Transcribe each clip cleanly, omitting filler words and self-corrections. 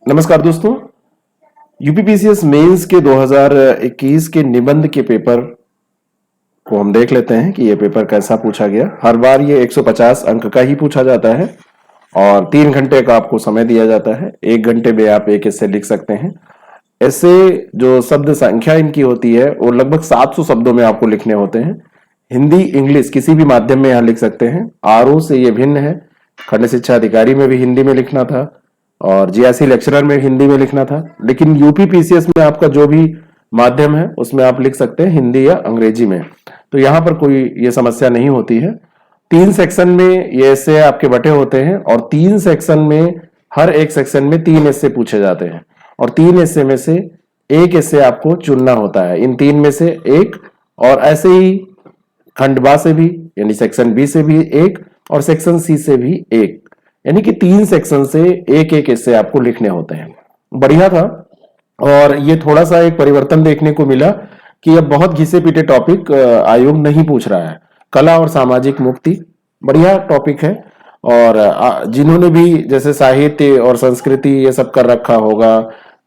नमस्कार दोस्तों। UPPCS mains के 2021 के निबंध के पेपर को हम देख लेते हैं कि ये पेपर कैसा पूछा गया। हर बार ये 150 अंक का ही पूछा जाता है और 3 घंटे का आपको समय दिया जाता है। 1 घंटे में आप एक ऐसे लिख सकते हैं। ऐसे जो शब्द संख्या इनकी होती है वो लगभग 700 शब्दों में आपको लिखने होते हैं। हिंदी इंग्लिश किसी भी माध्यम में यहाँ लिख सकते हैं। आरओ से ये भिन्न है। खंड शिक्षा अधिकारी में भी हिंदी में लिखना था और जीआईसी लेक्चरर में हिंदी में लिखना था, लेकिन यूपीपीसीएस में आपका जो भी माध्यम है उसमें आप लिख सकते हैं हिंदी या अंग्रेजी में। तो यहाँ पर कोई ये समस्या नहीं होती है। 3 सेक्शन में ये ऐसे आपके बटे होते हैं और 3 सेक्शन में हर एक सेक्शन में 3 ऐसे पूछे जाते हैं और 3 ऐसे में से एक ऐसे आपको चुनना होता है। इन 3 में से एक, और ऐसे ही खंड बा से भी यानी सेक्शन बी से भी एक और सेक्शन सी से भी एक, यानी कि 3 सेक्शन से एक एक ऐसे आपको लिखने होते हैं। बढ़िया था। और ये थोड़ा सा एक परिवर्तन देखने को मिला कि अब बहुत घिसे पीटे टॉपिक आयोग नहीं पूछ रहा है। कला और सामाजिक मुक्ति बढ़िया टॉपिक है और जिन्होंने भी जैसे साहित्य और संस्कृति ये सब कर रखा होगा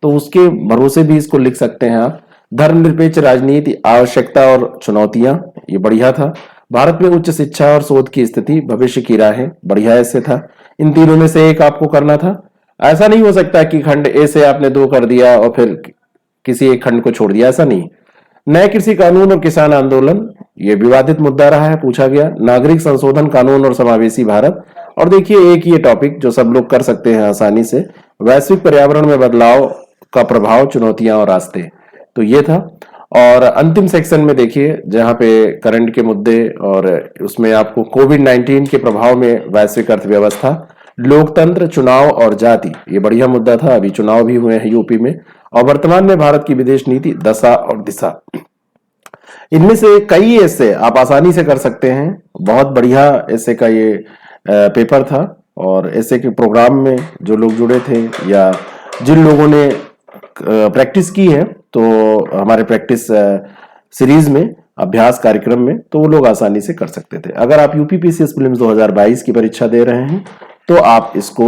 तो उसके भरोसे भी इसको लिख सकते हैं आप। धर्मनिरपेक्ष राजनीति, आवश्यकता और चुनौतियां, ये बढ़िया था। भारत में उच्च शिक्षा और शोध की स्थिति, भविष्य की राहें, बढ़िया ऐसे था। इन तीनों में से एक आपको करना था। ऐसा नहीं हो सकता कि खंड ए से आपने 2 कर दिया और फिर किसी एक खंड को छोड़ दिया, ऐसा नहीं। नए कृषि कानून और किसान आंदोलन, ये विवादित मुद्दा रहा है, पूछा गया। नागरिक संशोधन कानून और समावेशी भारत, और देखिए एक ये टॉपिक जो सब लोग कर सकते हैं आसानी से, वैश्विक पर्यावरण में बदलाव का प्रभाव, चुनौतियां और रास्ते, तो ये था। और अंतिम सेक्शन में देखिए जहां पे करंट के मुद्दे और उसमें आपको कोविड-19 के प्रभाव में वैश्विक अर्थव्यवस्था, लोकतंत्र, चुनाव और जाति, ये बढ़िया मुद्दा था। अभी चुनाव भी हुए हैं यूपी में। और वर्तमान में भारत की विदेश नीति, दशा और दिशा, इनमें से कई ऐसे आप आसानी से कर सकते हैं। बहुत बढ़िया ऐसे का ये पेपर था। और ऐसे के प्रोग्राम में जो लोग जुड़े थे या जिन लोगों ने प्रैक्टिस की है तो हमारे प्रैक्टिस सीरीज में, अभ्यास कार्यक्रम में, तो वो लोग आसानी से कर सकते थे। अगर आप यूपीपीसीएस प्रीलिम्स 2022 की परीक्षा दे रहे हैं तो आप इसको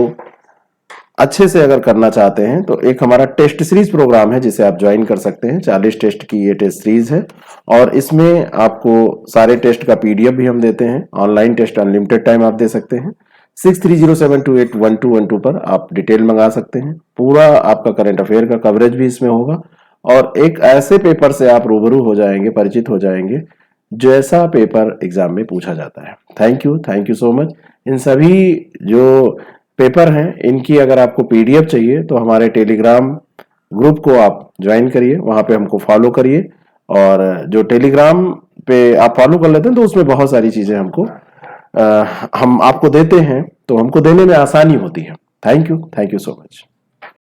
अच्छे से अगर करना चाहते हैं तो एक हमारा टेस्ट सीरीज प्रोग्राम है जिसे आप ज्वाइन कर सकते हैं। 40 टेस्ट की ये टेस्ट सीरीज है और इसमें आपको सारे टेस्ट का पीडीएफ भी हम देते हैं। ऑनलाइन टेस्ट अनलिमिटेड टाइम आप दे सकते हैं। 6307281212 पर आप डिटेल मंगा सकते हैं। पूरा आपका करंट अफेयर का कवरेज भी इसमें होगा और एक ऐसे पेपर से आप रूबरू हो जाएंगे, परिचित हो जाएंगे जैसा पेपर एग्जाम में पूछा जाता है। Thank you so much. इन सभी जो पेपर हैं इनकी अगर आपको पीडीएफ चाहिए तो हमारे टेलीग्राम ग्रुप को आप ज्वाइन करिए, वहां पे हमको फॉलो करिए। और जो टेलीग्राम पे आप फॉलो कर लेते हैं तो उसमें बहुत सारी चीजें हमको हम आपको देते हैं तो हमको देने में आसानी होती है। Thank you so much.